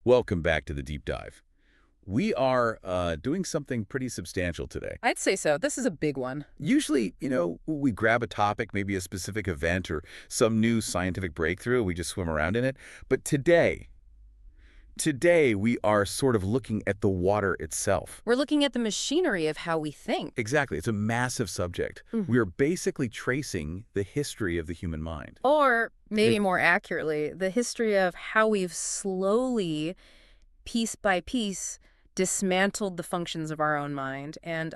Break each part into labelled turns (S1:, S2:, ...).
S1: Welcome back to the deep dive. We are doing something pretty substantial today.
S2: I'd say so. This is a big one.
S1: Usually, we grab a topic, maybe a specific event or some new scientific breakthrough, we just swim around in it. But today we are sort of looking at the water itself.
S2: We're looking at the machinery of how we think.
S1: Exactly. It's a massive subject. We are basically tracing the history of the human mind.
S2: Or, maybe more accurately, the history of how we've slowly, piece by piece, dismantled the functions of our own mind and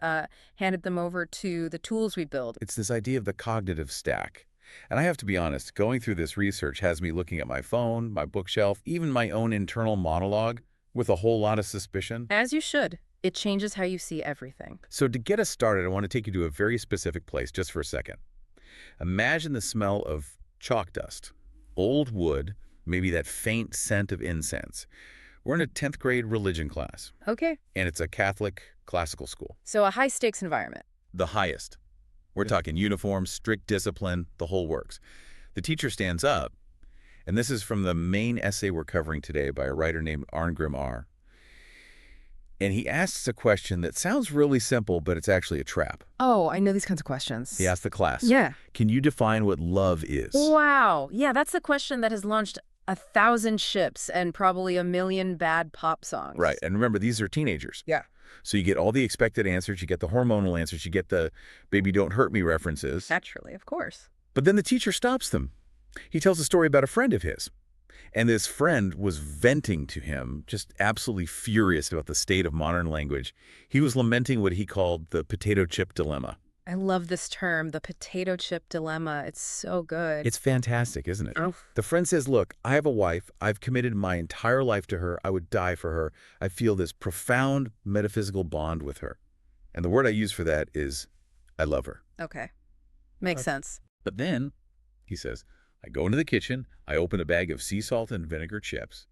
S2: handed them over to the tools we build.
S1: It's this idea of the cognitive stack. And I have to be honest, going through this research has me looking at my phone, my bookshelf, even my own internal monologue with a whole lot of suspicion.
S2: As you should. It changes how you see everything.
S1: So to get us started, I want to take you to a very specific place just for a second. Imagine the smell of chalk dust, old wood, maybe that faint scent of incense. We're in a 10th grade religion class.
S2: Okay.
S1: And it's a Catholic classical school.
S2: So a high-stakes environment.
S1: The highest. We're talking uniforms, strict discipline, the whole works. The teacher stands up, and this is from the main essay we're covering today by a writer named Arngrimr. And he asks a question that sounds really simple, but it's actually a trap.
S2: Oh, I know these kinds of questions.
S1: He asks the class,
S2: Yeah.
S1: Can you define what love is?
S2: Wow. Yeah, that's the question that has launched 1,000 ships and probably 1,000,000 bad pop songs.
S1: Right, and remember, these are teenagers.
S2: Yeah.
S1: So you get all the expected answers, you get the hormonal answers, you get the baby don't hurt me references.
S2: Naturally, of course.
S1: But then the teacher stops them. He tells a story about a friend of his. And this friend was venting to him, just absolutely furious about the state of modern language. He was lamenting what he called the potato chip dilemma.
S2: I love this term, the potato chip dilemma. It's so good.
S1: It's fantastic, isn't it?
S2: Oh.
S1: The friend says, look, I have a wife. I've committed my entire life to her. I would die for her. I feel this profound metaphysical bond with her. And the word I use for that is, I love her.
S2: Okay. Makes sense.
S1: But then, he says, I go into the kitchen, I open a bag of sea salt and vinegar chips,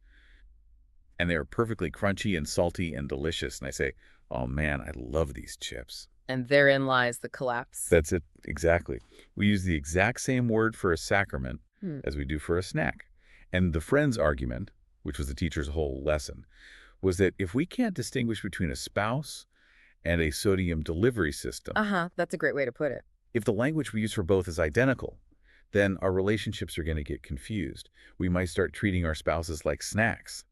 S1: and they are perfectly crunchy and salty and delicious. And I say, oh man, I love these chips.
S2: And therein lies the collapse.
S1: That's it, exactly. We use the exact same word for a sacrament as we do for a snack. And the friend's argument, which was the teacher's whole lesson, was that if we can't distinguish between a spouse and a sodium delivery system,
S2: That's a great way to put it.
S1: if the language we use for both is identical, then our relationships are going to get confused. We might start treating our spouses like snacks,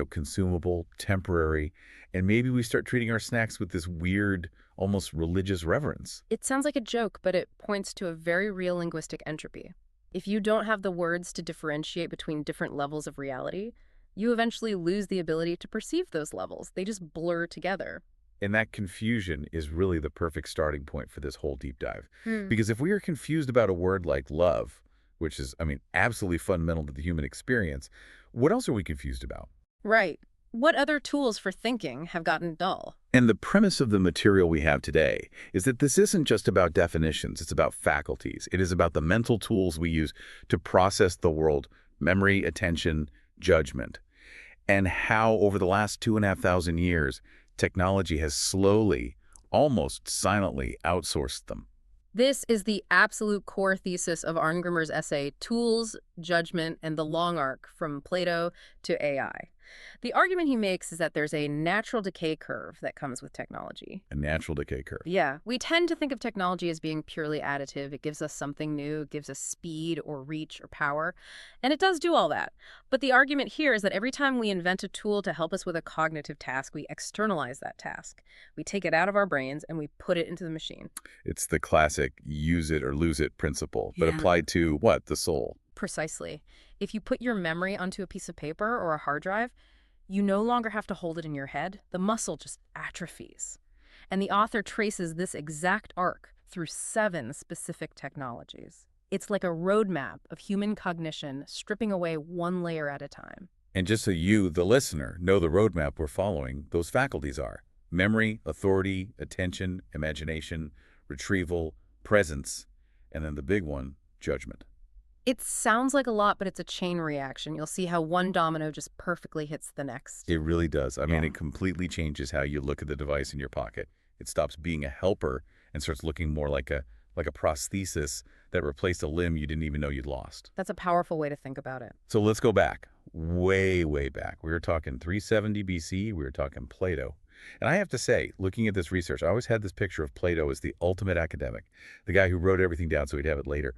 S1: consumable, temporary, and maybe we start treating our snacks with this weird, almost religious reverence.
S2: It sounds like a joke, but it points to a very real linguistic entropy. If you don't have the words to differentiate between different levels of reality, you eventually lose the ability to perceive those levels. They just blur together.
S1: And that confusion is really the perfect starting point for this whole deep dive. Because if we are confused about a word like love, which is, absolutely fundamental to the human experience, what else are we confused about?
S2: Right. What other tools for thinking have gotten dull?
S1: And the premise of the material we have today is that this isn't just about definitions, it's about faculties. It is about the mental tools we use to process the world, memory, attention, judgment, and how over the last 2,500 years, technology has slowly, almost silently outsourced them.
S2: This is the absolute core thesis of Arngrimr's essay, Tools, Judgment, and the Long Arc from Plato to AI. The argument he makes is that there's a natural decay curve that comes with technology.
S1: A natural decay curve.
S2: Yeah, we tend to think of technology as being purely additive. It gives us something new, it gives us speed or reach or power, and it does do all that. But the argument here is that every time we invent a tool to help us with a cognitive task, we externalize that task. We take it out of our brains and we put it into the machine.
S1: It's the classic use it or lose it principle, but
S2: Yeah.
S1: applied to what? The soul.
S2: Precisely. If you put your memory onto a piece of paper or a hard drive, you no longer have to hold it in your head. The muscle just atrophies. And the author traces this exact arc through 7 specific technologies. It's like a roadmap of human cognition, stripping away one layer at a time.
S1: And just so you, the listener, know the roadmap we're following, those faculties are memory, authority, attention, imagination, retrieval, presence, and then the big one, judgment.
S2: It sounds like a lot, but it's a chain reaction. You'll see how one domino just perfectly hits the next.
S1: It really does. It completely changes how you look at the device in your pocket. It stops being a helper and starts looking more like a prosthesis that replaced a limb you didn't even know you'd lost.
S2: That's a powerful way to think about it.
S1: So let's go back. way, way back. We were talking 370 BC. We were talking Plato. And I have to say, looking at this research, I always had this picture of Plato as the ultimate academic, the guy who wrote everything down so he'd have it later.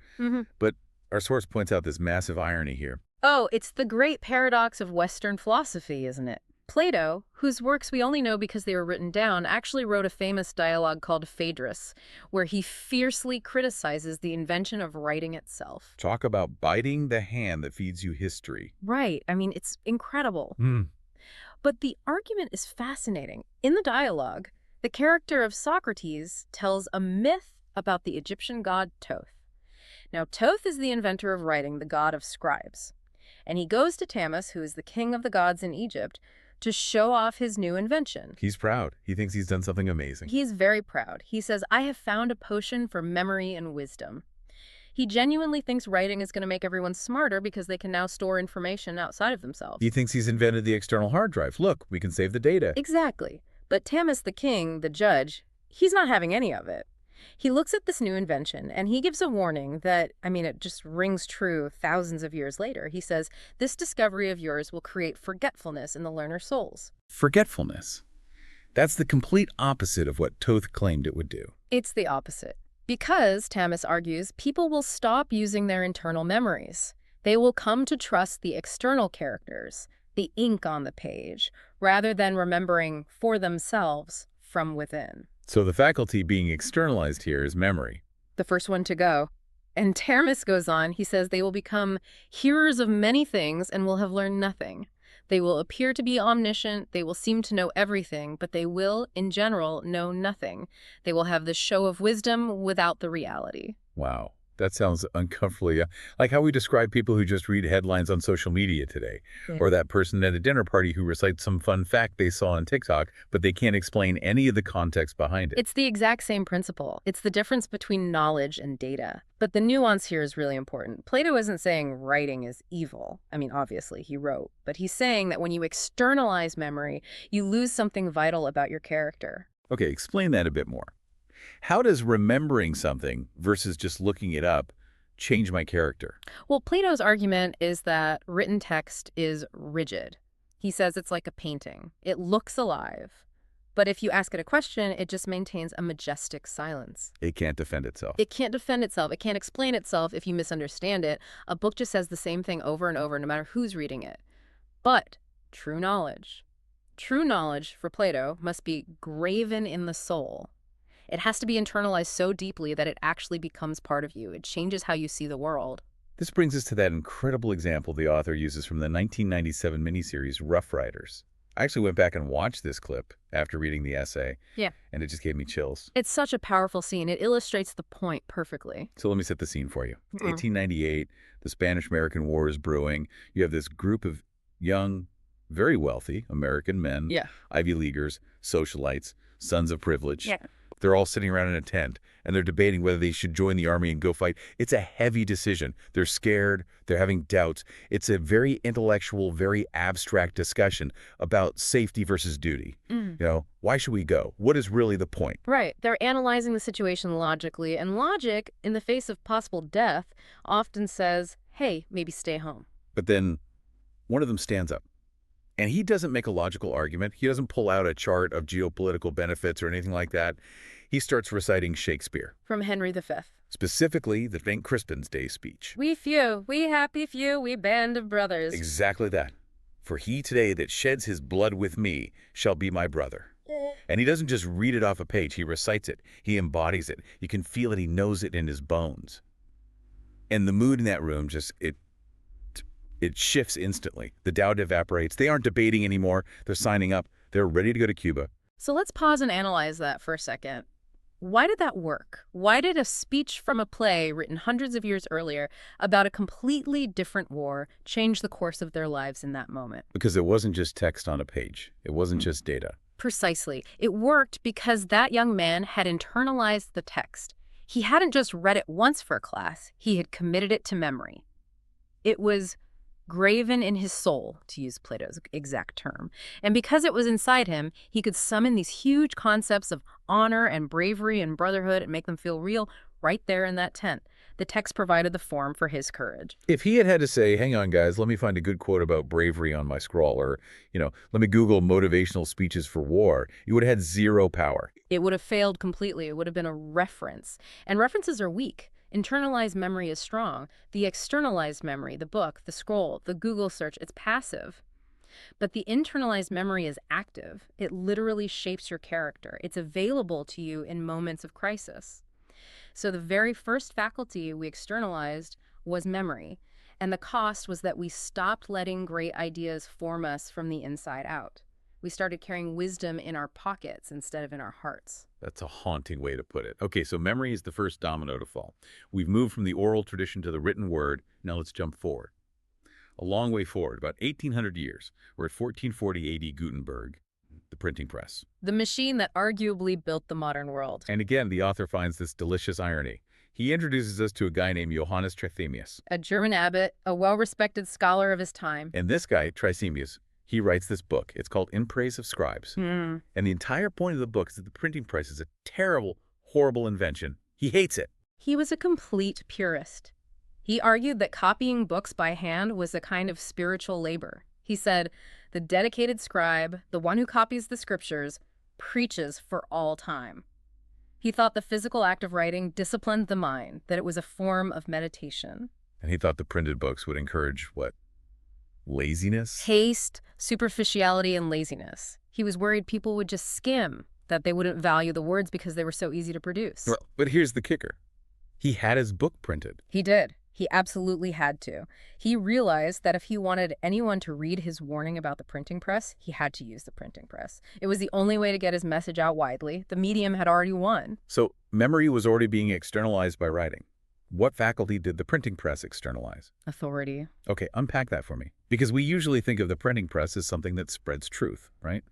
S1: But our source points out this massive irony here.
S2: Oh, it's the great paradox of Western philosophy, isn't it? Plato, whose works we only know because they were written down, actually wrote a famous dialogue called Phaedrus, where he fiercely criticizes the invention of writing itself.
S1: Talk about biting the hand that feeds you history.
S2: Right. I mean, it's incredible. But the argument is fascinating. In the dialogue, the character of Socrates tells a myth about the Egyptian god Thoth. Now, Thoth is the inventor of writing, the god of scribes. And he goes to Tammuz, who is the king of the gods in Egypt, to show off his new invention.
S1: He's proud. He thinks he's done something amazing.
S2: He is very proud. He says, I have found a potion for memory and wisdom. He genuinely thinks writing is going to make everyone smarter because they can now store information outside of themselves.
S1: He thinks he's invented the external hard drive. Look, we can save the data.
S2: Exactly. But Tammuz the king, the judge, he's not having any of it. He looks at this new invention and he gives a warning that, I mean, it just rings true thousands of years later. He says, this discovery of yours will create forgetfulness in the learner's souls.
S1: Forgetfulness. That's the complete opposite of what Thoth claimed it would do.
S2: It's the opposite. Because, Tammuz argues, people will stop using their internal memories. They will come to trust the external characters, the ink on the page, rather than remembering for themselves from within.
S1: So the faculty being externalized here is memory.
S2: The first one to go. And Tammuz goes on, he says they will become hearers of many things and will have learned nothing. They will appear to be omniscient, they will seem to know everything, but they will, in general, know nothing. They will have the show of wisdom without the reality.
S1: Wow. That sounds uncomfortably like how we describe people who just read headlines on social media today, or that person at a dinner party who recites some fun fact they saw on TikTok, but they can't explain any of the context behind it.
S2: It's the exact same principle. It's the difference between knowledge and data. But the nuance here is really important. Plato isn't saying writing is evil. I mean, obviously, he wrote. But he's saying that when you externalize memory, you lose something vital about your character.
S1: Okay, explain that a bit more. How does remembering something versus just looking it up change my character?
S2: Well, Plato's argument is that written text is rigid. He says it's like a painting. It looks alive. But if you ask it a question, it just maintains a majestic silence.
S1: It can't defend itself.
S2: It can't defend itself. It can't explain itself if you misunderstand it. A book just says the same thing over and over, no matter who's reading it. But true knowledge for Plato must be graven in the soul. It has to be internalized so deeply that it actually becomes part of you. It changes how you see the world.
S1: This brings us to that incredible example the author uses from the 1997 miniseries Rough Riders. I actually went back and watched this clip after reading the essay.
S2: Yeah.
S1: And it just gave me chills.
S2: It's such a powerful scene. It illustrates the point perfectly.
S1: So let me set the scene for you. It's 1898. The Spanish-American War is brewing. You have this group of young, very wealthy American men, Ivy Leaguers, socialites, sons of privilege.
S2: Yeah.
S1: They're all sitting around in a tent, and they're debating whether they should join the army and go fight. It's a heavy decision. They're scared. They're having doubts. It's a very intellectual, very abstract discussion about safety versus duty. You know, why should we go? What is really the point?
S2: Right. They're analyzing the situation logically, and logic, in the face of possible death, often says, hey, maybe stay home.
S1: But then one of them stands up. And he doesn't make a logical argument. He doesn't pull out a chart of geopolitical benefits or anything like that. He starts reciting Shakespeare.
S2: From Henry V.
S1: Specifically, the St. Crispin's Day speech.
S2: We few, we happy few, we band of brothers.
S1: Exactly that. For he today that sheds his blood with me shall be my brother. And he doesn't just read it off a page. He recites it. He embodies it. You can feel it. He knows it in his bones. And the mood in that room just, it shifts instantly. The doubt evaporates. They aren't debating anymore. They're signing up. They're ready to go to Cuba.
S2: So let's pause and analyze that for a second. Why did that work? Why did a speech from a play written hundreds of years earlier about a completely different war change the course of their lives in that moment?
S1: Because it wasn't just text on a page. It wasn't just data.
S2: Precisely. It worked because that young man had internalized the text. He hadn't just read it once for a class. He had committed it to memory. It was graven in his soul, to use Plato's exact term. And because it was inside him, he could summon these huge concepts of honor and bravery and brotherhood and make them feel real right there in that tent. The text provided the form for his courage.
S1: If he had had to say, hang on, guys, let me find a good quote about bravery on my scroll, or, let me Google motivational speeches for war, you would have had zero power.
S2: It would have failed completely. It would have been a reference. And references are weak. Internalized memory is strong. The externalized memory, the book, the scroll, the Google search, it's passive. But the internalized memory is active. It literally shapes your character. It's available to you in moments of crisis. So the very first faculty we externalized was memory. And the cost was that we stopped letting great ideas form us from the inside out. We started carrying wisdom in our pockets instead of in our hearts.
S1: That's a haunting way to put it. Okay, so memory is the first domino to fall. We've moved from the oral tradition to the written word. Now let's jump forward. A long way forward, about 1800 years. We're at 1440 AD Gutenberg, the printing press.
S2: The machine that arguably built the modern world.
S1: And again, the author finds this delicious irony. He introduces us to a guy named Johannes Trithemius.
S2: A German abbot, a well-respected scholar of his time.
S1: And this guy, Trithemius, he writes this book. It's called In Praise of Scribes. And the entire point of the book is that the printing press is a terrible, horrible invention. He hates it.
S2: He was a complete purist. He argued that copying books by hand was a kind of spiritual labor. He said, the dedicated scribe, the one who copies the scriptures, preaches for all time. He thought the physical act of writing disciplined the mind, that it was a form of meditation.
S1: And he thought the printed books would encourage, what, laziness?
S2: Haste, superficiality, and laziness. He was worried people would just skim, that they wouldn't value the words because they were so easy to produce.
S1: Well, but here's the kicker. He had his book printed.
S2: He did. He absolutely had to. He realized that if he wanted anyone to read his warning about the printing press, he had to use the printing press. It was the only way to get his message out widely. The medium had already won.
S1: So memory was already being externalized by writing. What faculty did the printing press externalize?
S2: Authority.
S1: Okay, unpack that for me. Because we usually think of the printing press as something that spreads truth, right?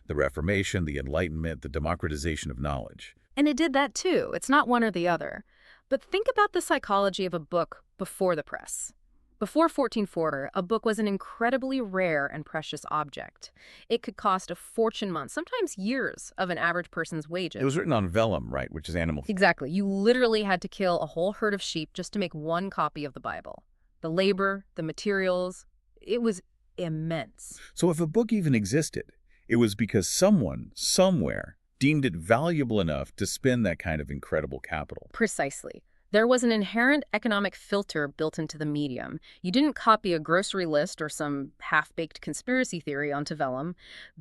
S1: The Reformation, the Enlightenment, the democratization of knowledge.
S2: And it did that too. It's not one or the other. But think about the psychology of a book before the press. Before 1440, a book was an incredibly rare and precious object. It could cost a fortune months, sometimes years, of an average person's wages.
S1: It was written on vellum, right, which is animal.
S2: Exactly. You literally had to kill a whole herd of sheep just to make one copy of the Bible. The labor, the materials, it was immense.
S1: So if a book even existed, it was because someone, somewhere, deemed it valuable enough to spend that kind of incredible capital.
S2: Precisely. There was an inherent economic filter built into the medium. You didn't copy a grocery list or some half-baked conspiracy theory onto vellum.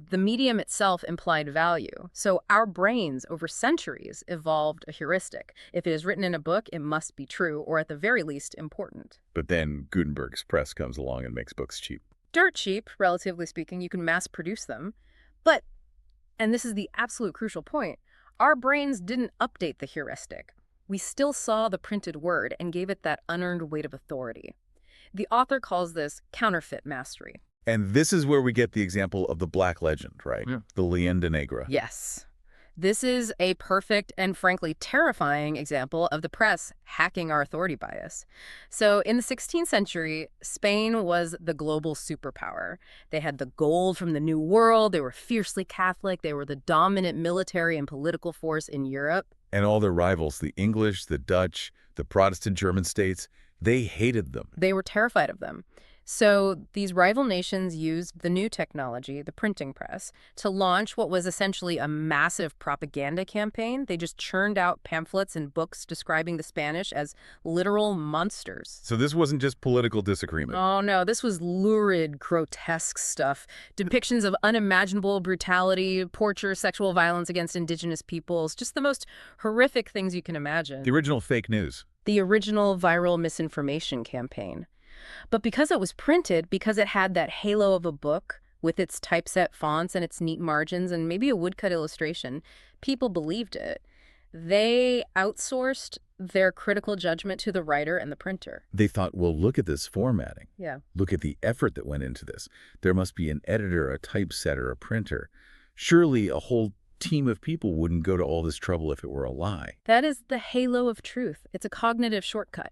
S2: The medium itself implied value. So our brains, over centuries, evolved a heuristic. If it is written in a book, it must be true, or at the very least, important.
S1: But then Gutenberg's press comes along and makes books cheap.
S2: Dirt cheap, relatively speaking. You can mass produce them. But, and this is the absolute crucial point, our brains didn't update the heuristic. We still saw the printed word and gave it that unearned weight of authority. The author calls this counterfeit mastery.
S1: And this is where we get the example of the Black Legend, right? Yeah. The Leyenda Negra.
S2: Yes. This is a perfect and frankly terrifying example of the press hacking our authority bias. So in the 16th century, Spain was the global superpower. They had the gold from the New World. They were fiercely Catholic. They were the dominant military and political force in Europe.
S1: And all their rivals, the English, the Dutch, the Protestant German states, they hated them.
S2: They were terrified of them. So these rival nations used the new technology, the printing press, to launch what was essentially a massive propaganda campaign. They just churned out pamphlets and books describing the Spanish as literal monsters.
S1: So this wasn't just political disagreement.
S2: Oh, no. This was lurid, grotesque stuff. Depictions of unimaginable brutality, torture, sexual violence against indigenous peoples, just the most horrific things you can imagine.
S1: The original fake news.
S2: The original viral misinformation campaign. But because it was printed, because it had that halo of a book with its typeset fonts and its neat margins and maybe a woodcut illustration, people believed it. They outsourced their critical judgment to the writer and the printer.
S1: They thought, well, look at this formatting.
S2: Yeah.
S1: Look at the effort that went into this. There must be an editor, a typesetter, a printer. Surely a whole team of people wouldn't go to all this trouble if it were a lie.
S2: That is the halo of truth. It's a cognitive shortcut.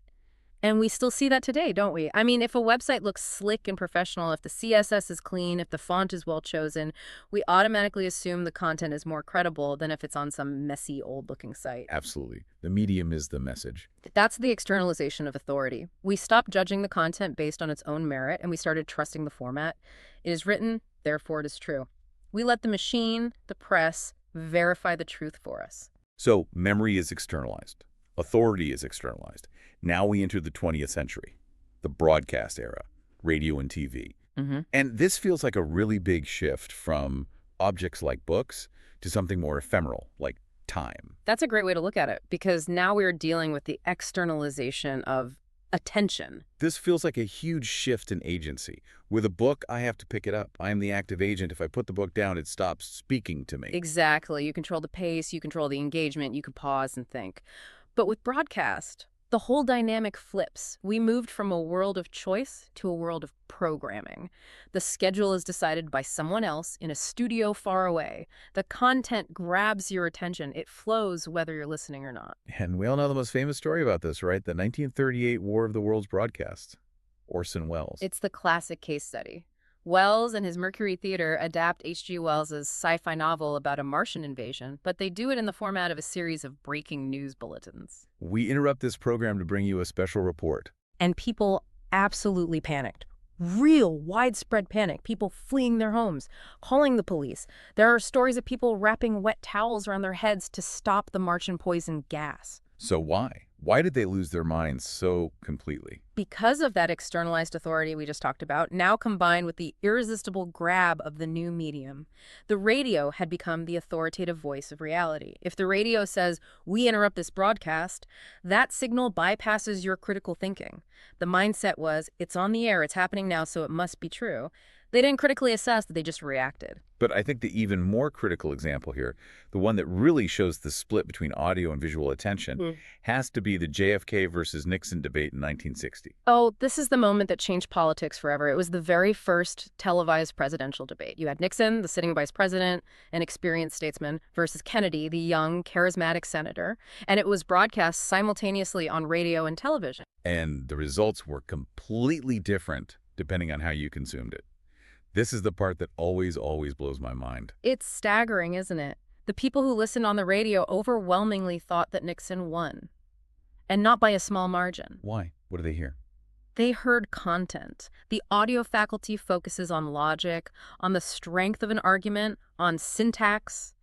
S2: And we still see that today, don't we? I mean, if a website looks slick and professional, if the CSS is clean, if the font is well chosen, we automatically assume the content is more credible than if it's on some messy, old-looking site.
S1: Absolutely. The medium is the message.
S2: That's the externalization of authority. We stopped judging the content based on its own merit, and we started trusting the format. It is written, therefore it is true. We let the machine, the press, verify the truth for us.
S1: So memory is externalized. Authority is externalized. Now we enter the 20th century, the broadcast era, radio and TV. And this feels like a really big shift from objects like books to something more ephemeral, like time.
S2: That's a great way to look at it, because now we're dealing with the externalization of attention.
S1: This feels like a huge shift in agency. With a book, I have to pick it up. I am the active agent. If I put the book down, it stops speaking to me.
S2: Exactly. You control the pace, you control the engagement, you can pause and think. But with broadcast, the whole dynamic flips. We moved from a world of choice to a world of programming. The schedule is decided by someone else in a studio far away. The content grabs your attention. It flows whether you're listening or not.
S1: And we all know the most famous story about this, right? The 1938 War of the Worlds broadcast. Orson Welles.
S2: It's the classic case study. Wells and his Mercury Theater adapt H.G. Wells's sci-fi novel about a Martian invasion, but they do it in the format of a series of breaking news bulletins.
S1: We interrupt this program to bring you a special report.
S2: And people absolutely panicked. Real widespread panic. People fleeing their homes, calling the police. There are stories of people wrapping wet towels around their heads to stop the Martian poison gas.
S1: So why? Why did they lose their minds so completely?
S2: Because of that externalized authority we just talked about, now combined with the irresistible grab of the new medium. The radio had become the authoritative voice of reality. If the radio says, "We interrupt this broadcast," that signal bypasses your critical thinking. The mindset was, it's on the air, it's happening now, so it must be true. They didn't critically assess, they just reacted.
S1: But I think the even more critical example here, the one that really shows the split between audio and visual attention, has to be the JFK versus Nixon debate in 1960.
S2: Oh, this is the moment that changed politics forever. It was the very first televised presidential debate. You had Nixon, the sitting vice president, an experienced statesman, versus Kennedy, the young, charismatic senator. And it was broadcast simultaneously on radio and television.
S1: And the results were completely different depending on how you consumed it. This is the part that always blows my mind.
S2: It's staggering, isn't it? The people who listened on the radio overwhelmingly thought that Nixon won. And not by a small margin.
S1: Why? What do they hear?
S2: They heard content. The audio faculty focuses on logic, on the strength of an argument, on syntax.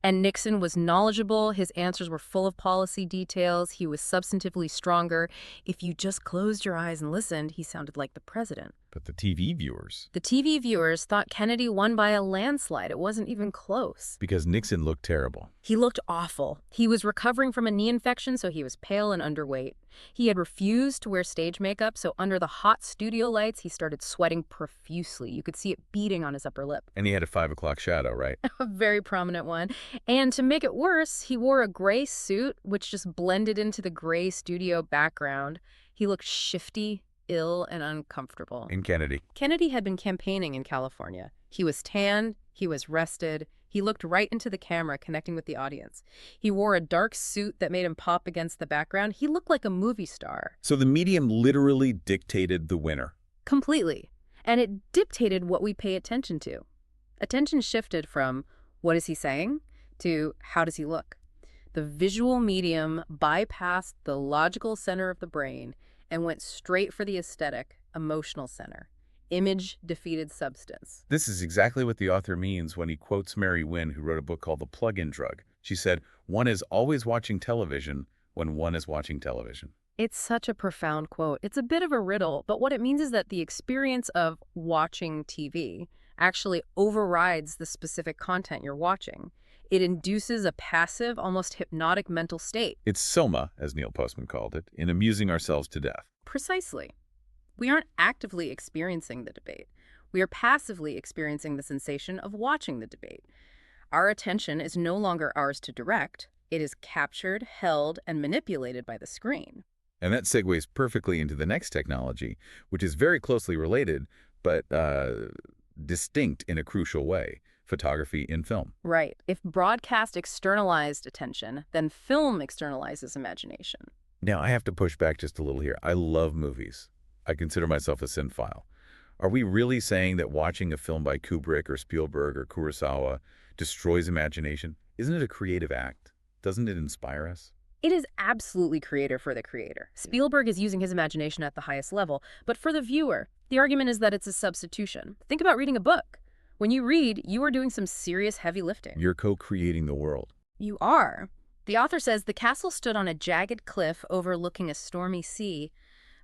S2: And Nixon was knowledgeable. His answers were full of policy details. He was substantively stronger. If you just closed your eyes and listened, he sounded like the president.
S1: But the TV viewers.
S2: The TV viewers thought Kennedy won by a landslide. It wasn't even close.
S1: Because Nixon looked terrible.
S2: He looked awful. He was recovering from a knee infection, so he was pale and underweight. He had refused to wear stage makeup, so under the hot studio lights, he started sweating profusely. You could see it beading on his upper lip.
S1: And he had a 5 o'clock shadow, right?
S2: A very prominent one. And to make it worse, he wore a gray suit, which just blended into the gray studio background. He looked shifty, ill, and uncomfortable.
S1: In Kennedy.
S2: Kennedy had been campaigning in California. He was tanned, he was rested, he looked right into the camera, connecting with the audience. He wore a dark suit that made him pop against the background. He looked like a movie star.
S1: So the medium literally dictated the winner.
S2: Completely. And it dictated what we pay attention to. Attention shifted from, what is he saying, to how does he look? The visual medium bypassed the logical center of the brain and went straight for the aesthetic, emotional center. Image defeated substance.
S1: This is exactly what the author means when he quotes Mary Wynn, who wrote a book called The Plug-in Drug. She said, "One is always watching television when one is watching television."
S2: It's such a profound quote. It's a bit of a riddle, but what it means is that the experience of watching TV actually overrides the specific content you're watching. It induces a passive, almost hypnotic mental state.
S1: It's soma, as Neil Postman called it, in amusing ourselves to death.
S2: Precisely. We aren't actively experiencing the debate. We are passively experiencing the sensation of watching the debate. Our attention is no longer ours to direct. It is captured, held, and manipulated by the screen.
S1: And that segues perfectly into the next technology, which is very closely related, but distinct in a crucial way: photography in film.
S2: Right. If broadcast externalized attention, then film externalizes imagination.
S1: Now, I have to push back just a little here. I love movies. I consider myself a cinephile. Are we really saying that watching a film by Kubrick or Spielberg or Kurosawa destroys imagination? Isn't it a creative act? Doesn't it inspire us?
S2: It is absolutely creative for the creator. Spielberg is using his imagination at the highest level, but for the viewer, the argument is that it's a substitution. Think about reading a book. When you read, you are doing some serious heavy lifting.
S1: You're co-creating the world.
S2: You are. The author says the castle stood on a jagged cliff overlooking a stormy sea,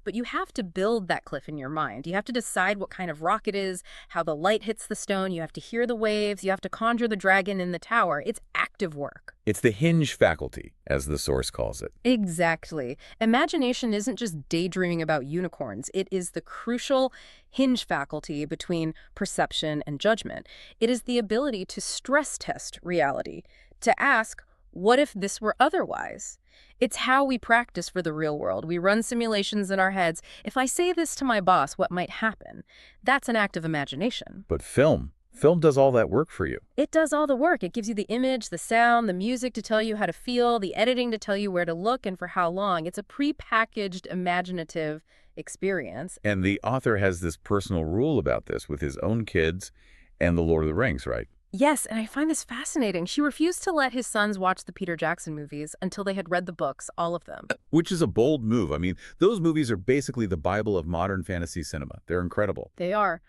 S2: but you have to build that cliff in your mind. You have to decide what kind of rock it is, how the light hits the stone, you have to hear the waves, you have to conjure the dragon in the tower. It's active work.
S1: It's the hinge faculty, as the source calls it.
S2: Exactly. Imagination isn't just daydreaming about unicorns. It is the crucial hinge faculty between perception and judgment. It is the ability to stress test reality, to ask, what if this were otherwise? It's how we practice for the real world. We run simulations in our heads. If I say this to my boss, what might happen? That's an act of imagination.
S1: But film does all that work for you.
S2: It does all the work. It gives you the image, the sound, the music to tell you how to feel, the editing to tell you where to look and for how long. It's a pre-packaged, imaginative experience.
S1: And the author has this personal rule about this with his own kids and The Lord of the Rings, right?
S2: Yes, and I find this fascinating. She refused to let his sons watch the Peter Jackson movies until they had read the books, all of them.
S1: Which is a bold move. I mean, those movies are basically the Bible of modern fantasy cinema. They're incredible.
S2: They are.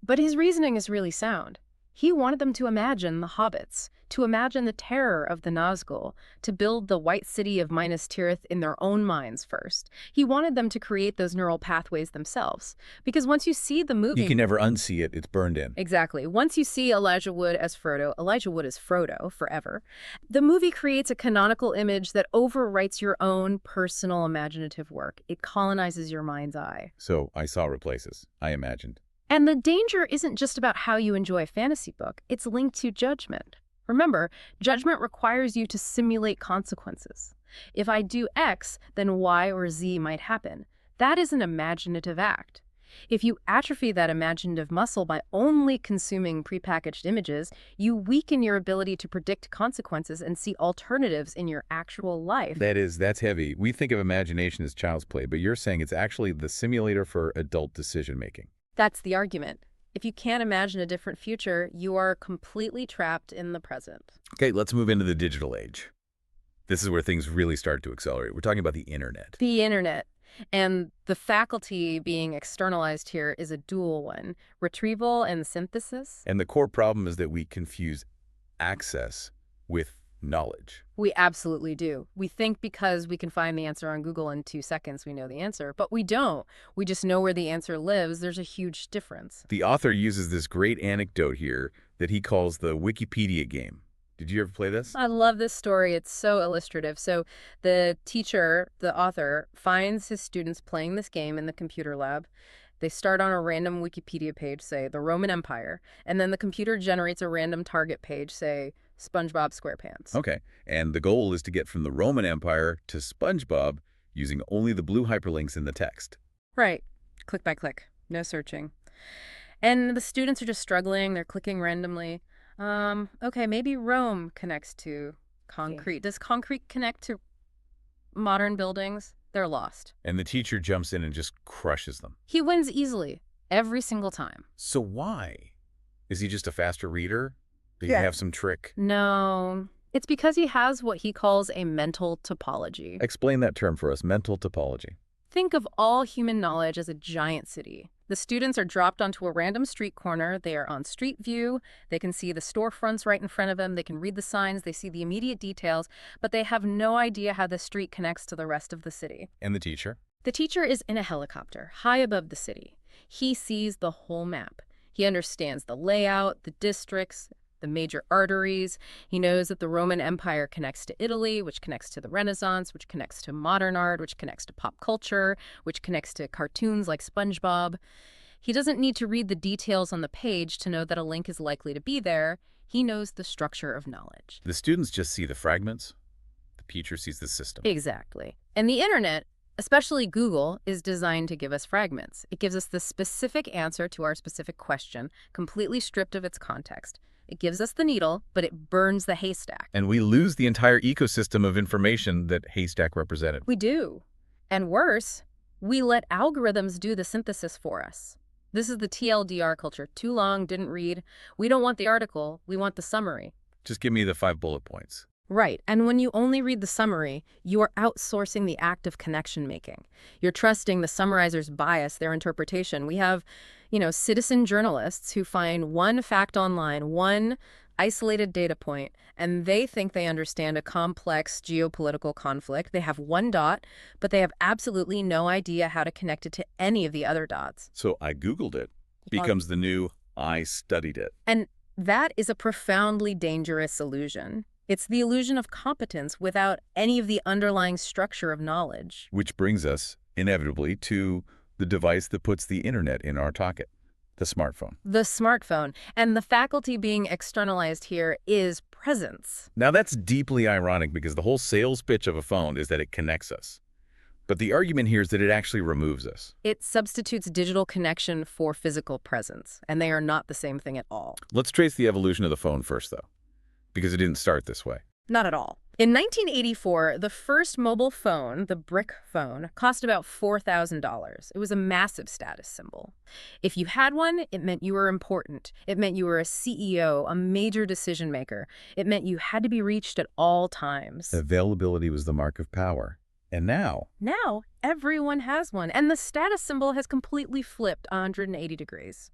S2: But his reasoning is really sound. He wanted them to imagine the hobbits, to imagine the terror of the Nazgul, to build the White City of Minas Tirith in their own minds first. He wanted them to create those neural pathways themselves. Because once you see the movie...
S1: You can never unsee it. It's burned in.
S2: Exactly. Once you see Elijah Wood as Frodo, Elijah Wood as Frodo forever, the movie creates a canonical image that overwrites your own personal imaginative work. It colonizes your mind's eye.
S1: So I saw replaces. I imagined.
S2: And the danger isn't just about how you enjoy a fantasy book. It's linked to judgment. Remember, judgment requires you to simulate consequences. If I do X, then Y or Z might happen. That is an imaginative act. If you atrophy that imaginative muscle by only consuming prepackaged images, you weaken your ability to predict consequences and see alternatives in your actual life.
S1: That's heavy. We think of imagination as child's play, but you're saying it's actually the simulator for adult decision-making.
S2: That's the argument. If you can't imagine a different future, you are completely trapped in the present.
S1: Okay, let's move into the digital age. This is where things really start to accelerate. We're talking about the internet.
S2: The internet. And the faculty being externalized here is a dual one, retrieval and synthesis.
S1: And the core problem is that we confuse access with knowledge.
S2: We absolutely do. We think because we can find the answer on Google in 2 seconds, we know the answer, but we don't. We just know where the answer lives. There's a huge difference.
S1: The author uses this great anecdote here that he calls the Wikipedia game. Did you ever play this?
S2: I love this story. It's so illustrative. So the teacher, the author, finds his students playing this game in the computer lab. They start on a random Wikipedia page, say the Roman Empire, and then the computer generates a random target page, say SpongeBob SquarePants.
S1: Okay, and the goal is to get from the Roman Empire to SpongeBob using only the blue hyperlinks in the text.
S2: Right. Click by click. No searching. And the students are just struggling. They're clicking randomly. Okay, maybe Rome connects to concrete. Does concrete connect to modern buildings? They're lost.
S1: And the teacher jumps in and just crushes them.
S2: He wins easily, every single time.
S1: So why? Is he just a faster reader? Did he have some trick?
S2: No. It's because he has what he calls a mental topology.
S1: Explain that term for us, mental topology.
S2: Think of all human knowledge as a giant city. The students are dropped onto a random street corner. They are on street view. They can see the storefronts right in front of them. They can read the signs. They see the immediate details, but they have no idea how the street connects to the rest of the city.
S1: And the teacher?
S2: The teacher is in a helicopter, high above the city. He sees the whole map. He understands the layout, the districts, the major arteries. He knows that the Roman Empire connects to Italy, which connects to the Renaissance, which connects to modern art, which connects to pop culture, which connects to cartoons like SpongeBob. He doesn't need to read the details on the page to know that a link is likely to be there. He knows the structure of knowledge.
S1: The students just see the fragments. The teacher sees the system.
S2: Exactly. And the internet, especially Google, is designed to give us fragments. It gives us the specific answer to our specific question, completely stripped of its context. It gives us the needle, but it burns the haystack.
S1: And we lose the entire ecosystem of information that haystack represented.
S2: We do. And worse, we let algorithms do the synthesis for us. This is the TLDR culture. Too long, didn't read. We don't want the article, we want the summary.
S1: Just give me the 5 bullet points.
S2: Right, and when you only read the summary, you are outsourcing the act of connection making. You're trusting the summarizer's bias, their interpretation. We have, citizen journalists who find one fact online, one isolated data point, and they think they understand a complex geopolitical conflict. They have one dot, but they have absolutely no idea how to connect it to any of the other dots.
S1: So I Googled it becomes the new I studied it.
S2: And that is a profoundly dangerous illusion. It's the illusion of competence without any of the underlying structure of knowledge.
S1: Which brings us, inevitably, to the device that puts the internet in our pocket, the smartphone.
S2: The smartphone. And the faculty being externalized here is presence.
S1: Now that's deeply ironic because the whole sales pitch of a phone is that it connects us. But the argument here is that it actually removes us.
S2: It substitutes digital connection for physical presence, and they are not the same thing at all.
S1: Let's trace the evolution of the phone first, though, because it didn't start this way.
S2: Not at all. In 1984, the first mobile phone, the brick phone, cost about $4,000. It was a massive status symbol. If you had one, it meant you were important. It meant you were a CEO, a major decision maker. It meant you had to be reached at all times.
S1: Availability was the mark of power. And now
S2: everyone has one, and the status symbol has completely flipped 180 degrees.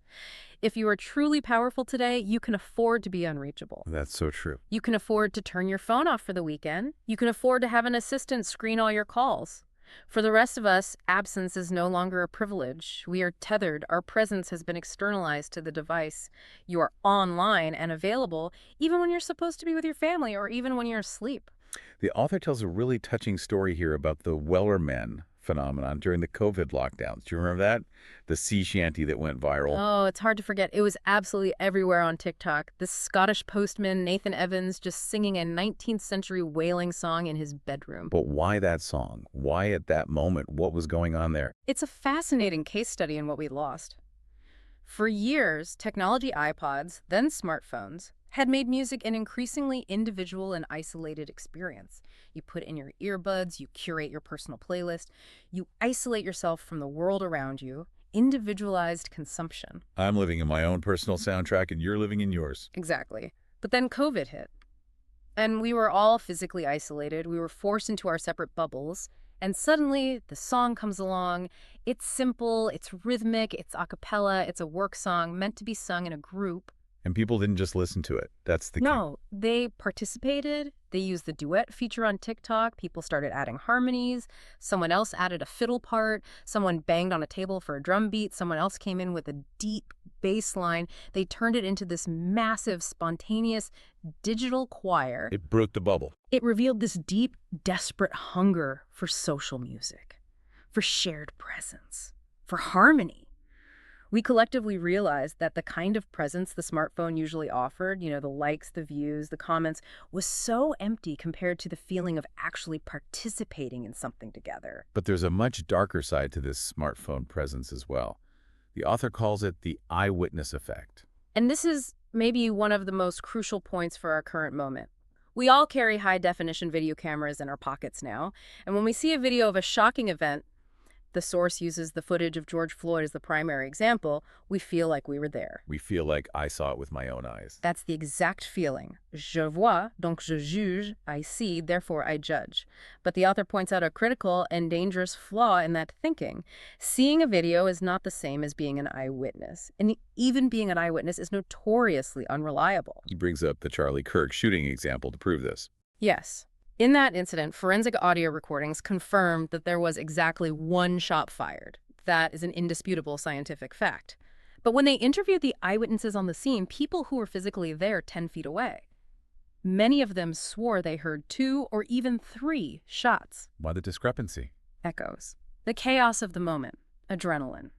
S2: If you are truly powerful today, you can afford to be unreachable.
S1: That's so true.
S2: You can afford to turn your phone off for the weekend. You can afford to have an assistant screen all your calls. For the rest of us, absence is no longer a privilege. We are tethered. Our presence has been externalized to the device. You are online and available even when you're supposed to be with your family or even when you're asleep.
S1: The author tells a really touching story here about the Wellerman phenomenon during the COVID lockdowns. Do you remember that? The sea shanty that went viral.
S2: Oh, it's hard to forget. It was absolutely everywhere on TikTok. This Scottish postman, Nathan Evans, just singing a 19th century wailing song in his bedroom.
S1: But why that song? Why at that moment? What was going on there?
S2: It's a fascinating case study in what we lost. For years, technology iPods, then smartphones, had made music an increasingly individual and isolated experience. You put in your earbuds, you curate your personal playlist, you isolate yourself from the world around you, individualized consumption.
S1: I'm living in my own personal soundtrack and you're living in yours.
S2: Exactly. But then COVID hit. And we were all physically isolated. We were forced into our separate bubbles. And suddenly, the song comes along. It's simple, it's rhythmic, it's a cappella, it's a work song meant to be sung in a group.
S1: And people didn't just listen to it. That's the key.
S2: No, they participated. They used the duet feature on TikTok. People started adding harmonies. Someone else added a fiddle part. Someone banged on a table for a drum beat. Someone else came in with a deep bass line. They turned it into this massive, spontaneous digital choir.
S1: It broke the bubble.
S2: It revealed this deep, desperate hunger for social music, for shared presence, for harmony. We collectively realized that the kind of presence the smartphone usually offered, the likes, the views, the comments, was so empty compared to the feeling of actually participating in something together.
S1: But there's a much darker side to this smartphone presence as well. The author calls it the eyewitness effect.
S2: And this is maybe one of the most crucial points for our current moment. We all carry high-definition video cameras in our pockets now, and when we see a video of a shocking event, the source uses the footage of George Floyd as the primary example, we feel like we were there.
S1: We feel like I saw it with my own eyes.
S2: That's the exact feeling. Je vois, donc je juge, I see, therefore I judge. But the author points out a critical and dangerous flaw in that thinking. Seeing a video is not the same as being an eyewitness. And even being an eyewitness is notoriously unreliable.
S1: He brings up the Charlie Kirk shooting example to prove this.
S2: Yes. In that incident, forensic audio recordings confirmed that there was exactly one shot fired. That is an indisputable scientific fact. But when they interviewed the eyewitnesses on the scene, people who were physically there 10 feet away, many of them swore they heard 2 or even 3 shots.
S1: Why the discrepancy?
S2: Echoes. The chaos of the moment. Adrenaline.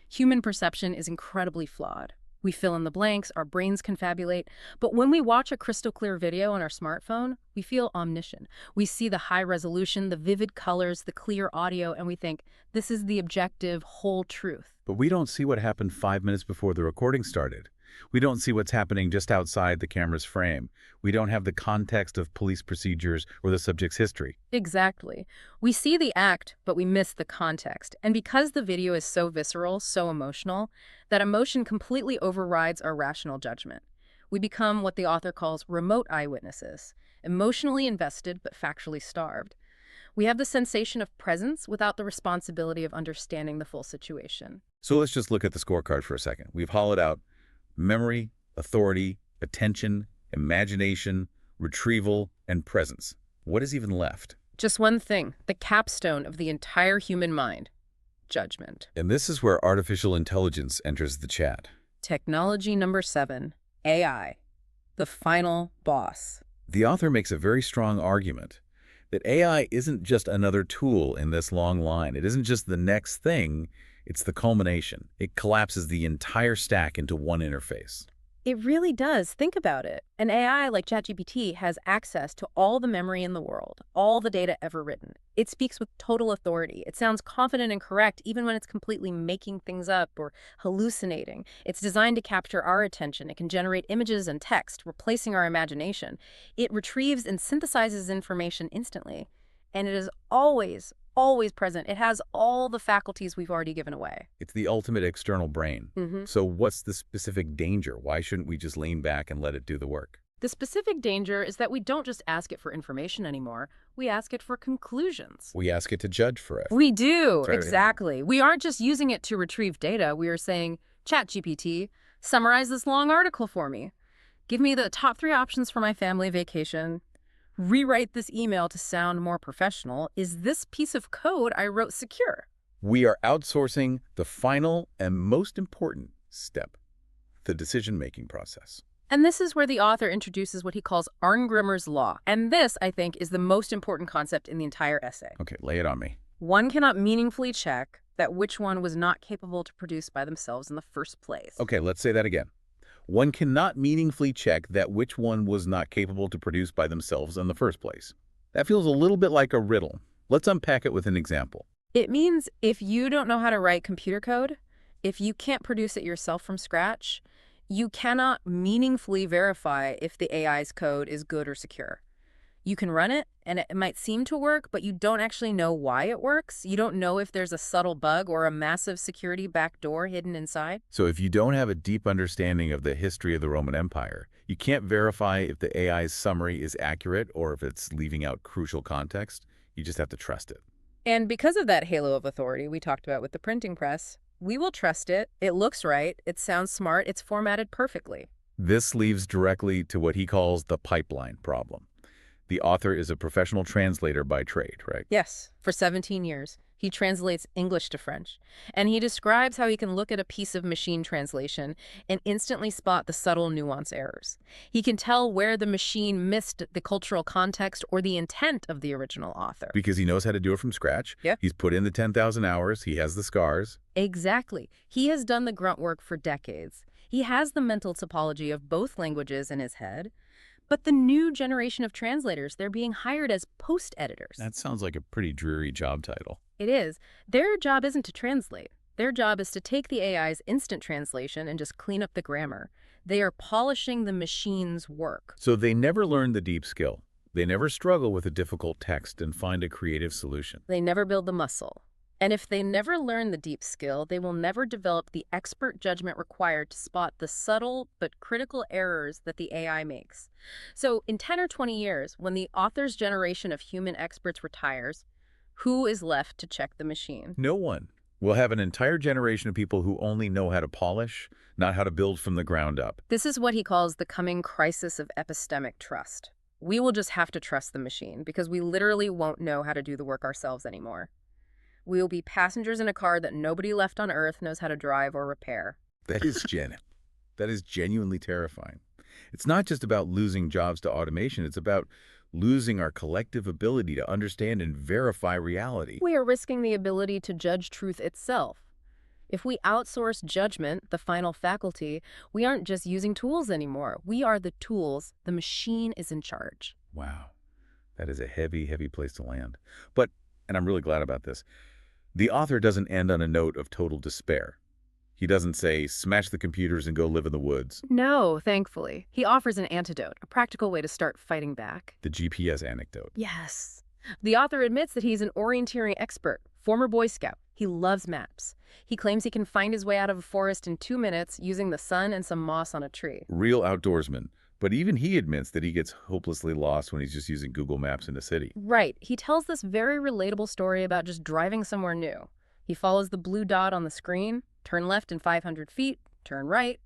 S2: Human perception is incredibly flawed. We fill in the blanks, our brains confabulate, but when we watch a crystal clear video on our smartphone, we feel omniscient. We see the high resolution, the vivid colors, the clear audio, and we think, this is the objective, whole truth.
S1: But we don't see what happened 5 minutes before the recording started. We don't see what's happening just outside the camera's frame. We don't have the context of police procedures or the subject's history.
S2: Exactly. We see the act, but we miss the context. And because the video is so visceral, so emotional, that emotion completely overrides our rational judgment. We become what the author calls remote eyewitnesses, emotionally invested but factually starved. We have the sensation of presence without the responsibility of understanding the full situation.
S1: So let's just look at the scorecard for a second. We've hollowed out memory, authority, attention, imagination, retrieval, and presence. What is even left?
S2: Just one thing, the capstone of the entire human mind: judgment.
S1: And this is where artificial intelligence enters the chat.
S2: Technology number 7, AI, the final boss.
S1: The author makes a very strong argument that AI isn't just another tool in this long line. It isn't just the next thing, it's the culmination. It collapses the entire stack into one interface.
S2: It really does. Think about it. An AI like ChatGPT has access to all the memory in the world, all the data ever written. It speaks with total authority. It sounds confident and correct even when it's completely making things up or hallucinating. It's designed to capture our attention. It can generate images and text, replacing our imagination. It retrieves and synthesizes information instantly. And it is always present. It has all the faculties we've already given away.
S1: It's the ultimate external brain. So what's the specific danger? Why shouldn't we just lean back and let it do the work?
S2: The specific danger is that we don't just ask it for information anymore. We ask it for conclusions.
S1: We ask it to judge for us.
S2: We do,
S1: Right.
S2: exactly. We aren't just using it to retrieve data. We are saying, ChatGPT, summarize this long article for me. Give me the top 3 options for my family vacation. Rewrite this email to sound more professional. Is this piece of code I wrote secure?
S1: We are outsourcing the final and most important step, the decision-making process.
S2: And this is where the author introduces what he calls Arngrimr's law. And this, I think, is the most important concept in the entire essay.
S1: Okay, lay it on me.
S2: One cannot meaningfully check that which one was not capable to produce by themselves in the first place.
S1: Okay, let's say that again. One cannot meaningfully check that which one was not capable to produce by themselves in the first place. That feels a little bit like a riddle. Let's unpack it with an example.
S2: It means if you don't know how to write computer code, if you can't produce it yourself from scratch, you cannot meaningfully verify if the AI's code is good or secure. You can run it, and it might seem to work, but you don't actually know why it works. You don't know if there's a subtle bug or a massive security backdoor hidden inside.
S1: So if you don't have a deep understanding of the history of the Roman Empire, you can't verify if the AI's summary is accurate or if it's leaving out crucial context. You just have to trust it.
S2: And because of that halo of authority we talked about with the printing press, we will trust it. It looks right. It sounds smart. It's formatted perfectly.
S1: This leads directly to what he calls the pipeline problem. The author is a professional translator by trade, right?
S2: Yes, for 17 years. He translates English to French. And he describes how he can look at a piece of machine translation and instantly spot the subtle nuance errors. He can tell where the machine missed the cultural context or the intent of the original author.
S1: Because he knows how to do it from scratch.
S2: Yeah.
S1: He's put in the 10,000 hours. He has the scars.
S2: Exactly. He has done the grunt work for decades. He has the mental topology of both languages in his head. But the new generation of translators, they're being hired as post-editors.
S1: That sounds like a pretty dreary job title.
S2: It is. Their job isn't to translate. Their job is to take the AI's instant translation and just clean up the grammar. They are polishing the machine's work.
S1: So they never learn the deep skill. They never struggle with a difficult text and find a creative solution.
S2: They never build the muscle. And if they never learn the deep skill, they will never develop the expert judgment required to spot the subtle but critical errors that the AI makes. So in 10 or 20 years, when the author's generation of human experts retires, who is left to check the machine?
S1: No one. We'll have an entire generation of people who only know how to polish, not how to build from the ground up.
S2: This is what he calls the coming crisis of epistemic trust. We will just have to trust the machine because we literally won't know how to do the work ourselves anymore. We will be passengers in a car that nobody left on Earth knows how to drive or repair.
S1: That is genuinely terrifying. It's not just about losing jobs to automation. It's about losing our collective ability to understand and verify reality.
S2: We are risking the ability to judge truth itself. If we outsource judgment, the final faculty, we aren't just using tools anymore. We are the tools. The machine is in charge.
S1: Wow. That is a heavy, heavy place to land. But, and I'm really glad about this, the author doesn't end on a note of total despair. He doesn't say, smash the computers and go live in the woods.
S2: No, thankfully. He offers an antidote, a practical way to start fighting back.
S1: The GPS anecdote.
S2: Yes. The author admits that he's an orienteering expert, former Boy Scout. He loves maps. He claims he can find his way out of a forest in 2 minutes using the sun and some moss on a tree.
S1: Real outdoorsman. But even he admits that he gets hopelessly lost when he's just using Google Maps in a city.
S2: Right. He tells this very relatable story about just driving somewhere new. He follows the blue dot on the screen, turn left in 500 feet, turn right.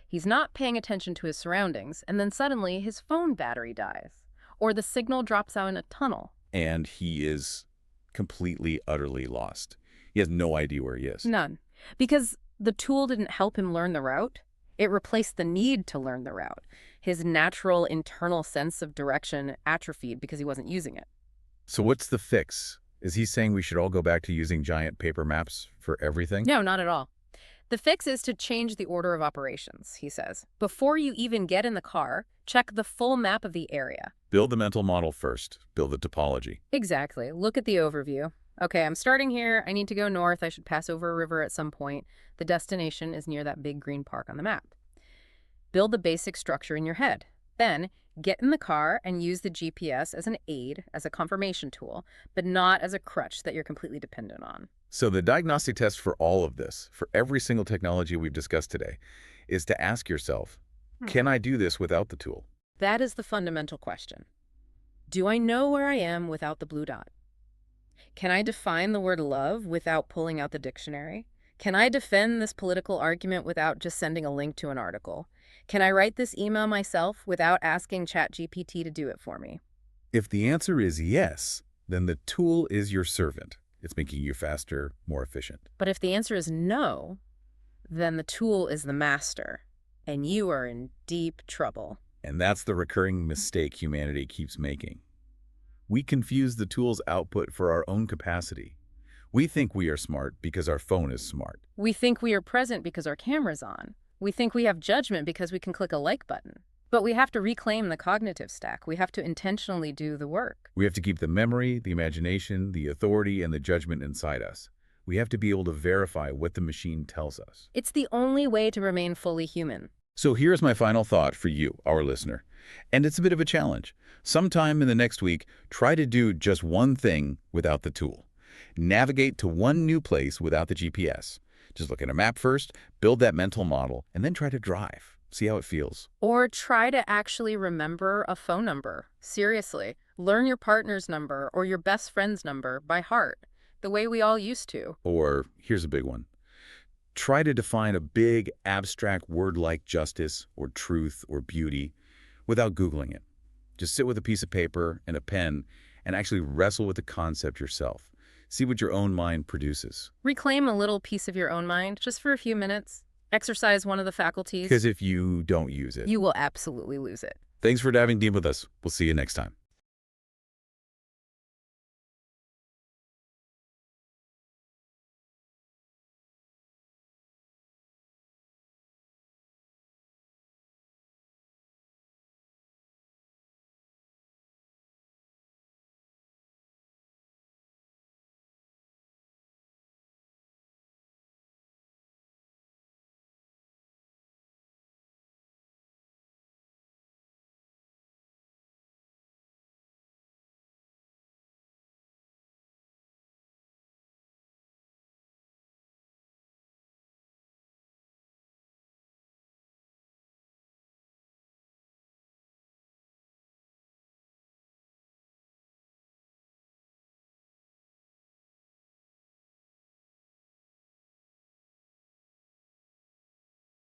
S2: He's not paying attention to his surroundings, and then suddenly his phone battery dies, or the signal drops out in a tunnel.
S1: And he is completely, utterly lost. He has no idea where he is.
S2: None. Because the tool didn't help him learn the route. It replaced the need to learn the route. His natural internal sense of direction atrophied because he wasn't using it.
S1: So what's the fix? Is he saying we should all go back to using giant paper maps for everything?
S2: No, not at all. The fix is to change the order of operations, he says. Before you even get in the car, check the full map of the area.
S1: Build the mental model first. Build the topology.
S2: Exactly. Look at the overview. Okay, I'm starting here. I need to go north. I should pass over a river at some point. The destination is near that big green park on the map. Build the basic structure in your head. Then, get in the car and use the GPS as an aid, as a confirmation tool, but not as a crutch that you're completely dependent on.
S1: So the diagnostic test for all of this, for every single technology we've discussed today, is to ask yourself, can I do this without the tool?
S2: That is the fundamental question. Do I know where I am without the blue dot? Can I define the word love without pulling out the dictionary? Can I defend this political argument without just sending a link to an article? Can I write this email myself without asking ChatGPT to do it for me?
S1: If the answer is yes, then the tool is your servant. It's making you faster, more efficient.
S2: But if the answer is no, then the tool is the master, and you are in deep trouble.
S1: And that's the recurring mistake humanity keeps making. We confuse the tool's output for our own capacity. We think we are smart because our phone is smart.
S2: We think we are present because our camera's on. We think we have judgment because we can click a like button. But we have to reclaim the cognitive stack. We have to intentionally do the work.
S1: We have to keep the memory, the imagination, the authority, and the judgment inside us. We have to be able to verify what the machine tells us.
S2: It's the only way to remain fully human.
S1: So here's my final thought for you, our listener. And it's a bit of a challenge. Sometime in the next week, try to do just one thing without the tool. Navigate to one new place without the GPS. Just look at a map first, build that mental model, and then try to drive. See how it feels.
S2: Or try to actually remember a phone number. Seriously, learn your partner's number or your best friend's number by heart, the way we all used to.
S1: Or, here's a big one. Try to define a big, abstract word like justice or truth or beauty without Googling it. Just sit with a piece of paper and a pen and actually wrestle with the concept yourself. See what your own mind produces.
S2: Reclaim a little piece of your own mind just for a few minutes. Exercise one of the faculties.
S1: Because if you don't use it,
S2: you will absolutely lose it.
S1: Thanks for diving deep with us. We'll see you next time.